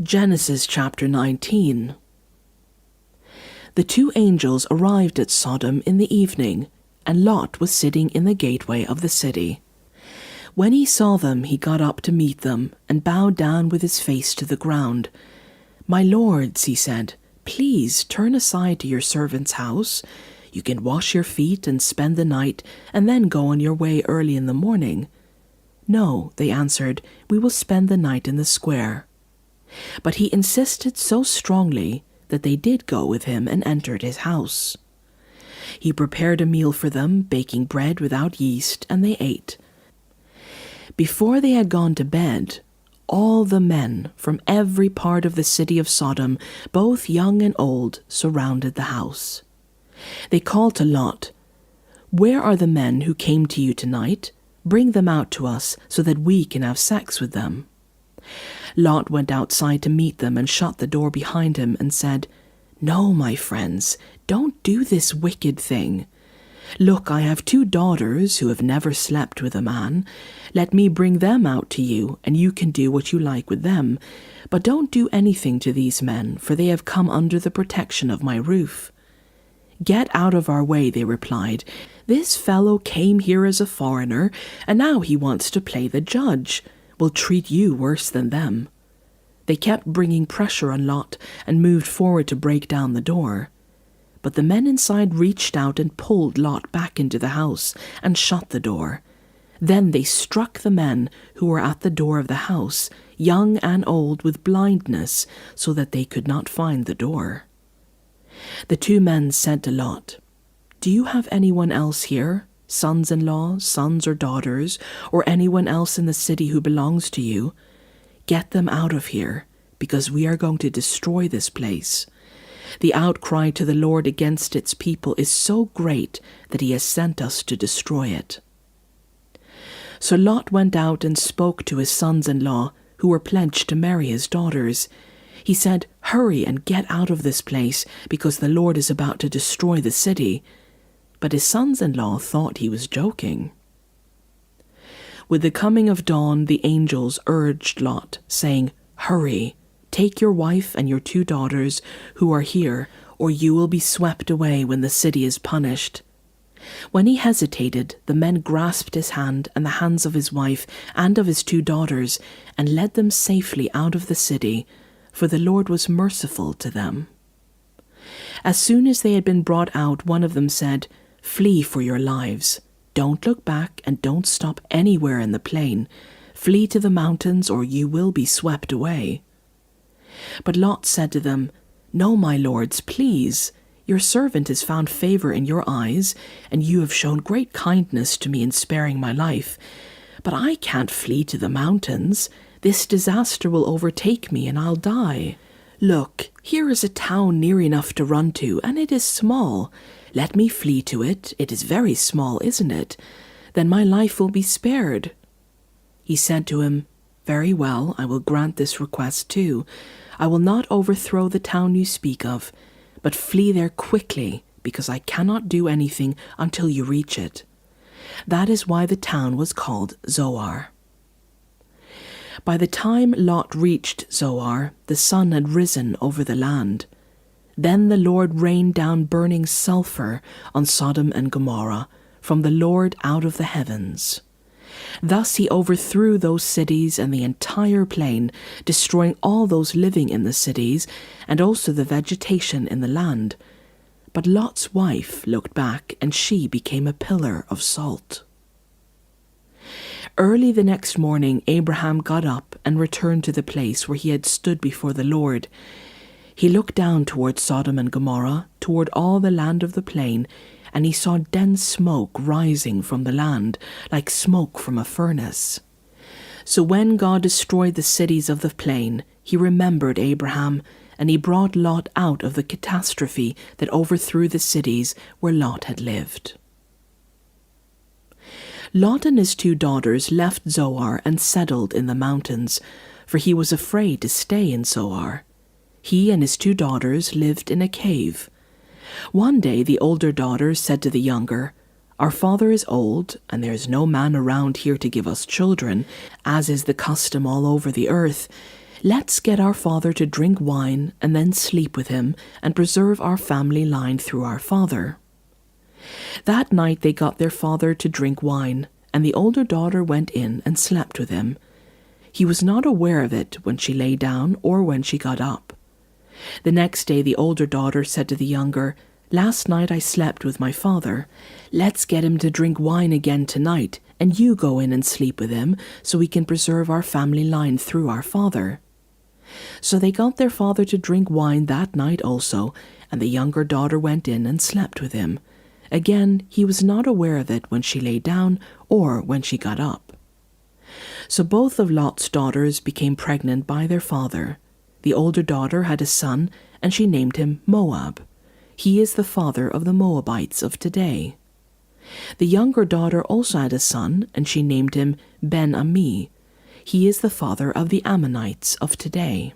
Genesis chapter 19. The two angels arrived at Sodom in the evening, and Lot was sitting in the gateway of the city. When he saw them, he got up to meet them, and bowed down with his face to the ground. "My lords," he said, "please turn aside to your servant's house. You can wash your feet and spend the night, and then go on your way early in the morning." "No," they answered, "we will spend the night in the square." But he insisted so strongly that they did go with him and entered his house. He prepared a meal for them, baking bread without yeast, and they ate. Before they had gone to bed, all the men from every part of the city of Sodom, both young and old, surrounded the house. They called to Lot, "Where are the men who came to you tonight? Bring them out to us so that we can have sex with them." Lot went outside to meet them and shut the door behind him and said, "No, my friends, don't do this wicked thing. Look, I have 2 daughters who have never slept with a man. Let me bring them out to you, and you can do what you like with them. But don't do anything to these men, for they have come under the protection of my roof." "Get out of our way," they replied. "This fellow came here as a foreigner, and now he wants to play the judge. We'll treat you worse than them." They kept bringing pressure on Lot and moved forward to break down the door. But the men inside reached out and pulled Lot back into the house and shut the door. Then they struck the men who were at the door of the house, young and old, with blindness, so that they could not find the door. The 2 men said to Lot, "Do you have anyone else here? Sons-in-law, sons or daughters, or anyone else in the city who belongs to you? Get them out of here, because we are going to destroy this place. The outcry to the Lord against its people is so great that he has sent us to destroy it." So Lot went out and spoke to his sons-in-law, who were pledged to marry his daughters. He said, "Hurry and get out of this place, because the Lord is about to destroy the city." But his sons-in-law thought he was joking. With the coming of dawn, the angels urged Lot, saying, "Hurry, take your wife and your 2 daughters who are here, or you will be swept away when the city is punished." When he hesitated, the men grasped his hand and the hands of his wife and of his 2 daughters and led them safely out of the city, for the Lord was merciful to them. As soon as they had been brought out, one of them said, "Flee for your lives. Don't look back and don't stop anywhere in the plain. Flee to the mountains, or you will be swept away." But Lot said to them, "No, my lords, please. Your servant has found favor in your eyes, and you have shown great kindness to me in sparing my life. But I can't flee to the mountains. This disaster will overtake me, and I'll die. Look, here is a town near enough to run to, and it is small. Let me flee to it. It is very small, isn't it? Then my life will be spared." He said to him, "Very well, I will grant this request too. I will not overthrow the town you speak of, but flee there quickly, because I cannot do anything until you reach it." That is why the town was called Zoar. By the time Lot reached Zoar, the sun had risen over the land. Then the Lord rained down burning sulfur on Sodom and Gomorrah from the Lord out of the heavens. Thus he overthrew those cities and the entire plain, destroying all those living in the cities and also the vegetation in the land. But Lot's wife looked back, and she became a pillar of salt. Early the next morning, Abraham got up and returned to the place where he had stood before the Lord. He looked down toward Sodom and Gomorrah, toward all the land of the plain, and he saw dense smoke rising from the land, like smoke from a furnace. So when God destroyed the cities of the plain, he remembered Abraham, and he brought Lot out of the catastrophe that overthrew the cities where Lot had lived. Lot and his 2 daughters left Zoar and settled in the mountains, for he was afraid to stay in Zoar. He and his 2 daughters lived in a cave. One day the older daughter said to the younger, "Our father is old, and there is no man around here to give us children, as is the custom all over the earth. "Let's get our father to drink wine and then sleep with him and preserve our family line through our father." That night they got their father to drink wine, and the older daughter went in and slept with him. He was not aware of it when she lay down or when she got up. The next day the older daughter said to the younger, "Last night I slept with my father. Let's get him to drink wine again tonight, and you go in and sleep with him so we can preserve our family line through our father." So they got their father to drink wine that night also, and the younger daughter went in and slept with him. Again, he was not aware of it when she lay down or when she got up. So both of Lot's daughters became pregnant by their father. The older daughter had a son, and she named him Moab. He is the father of the Moabites of today. The younger daughter also had a son, and she named him Ben-Ami. He is the father of the Ammonites of today.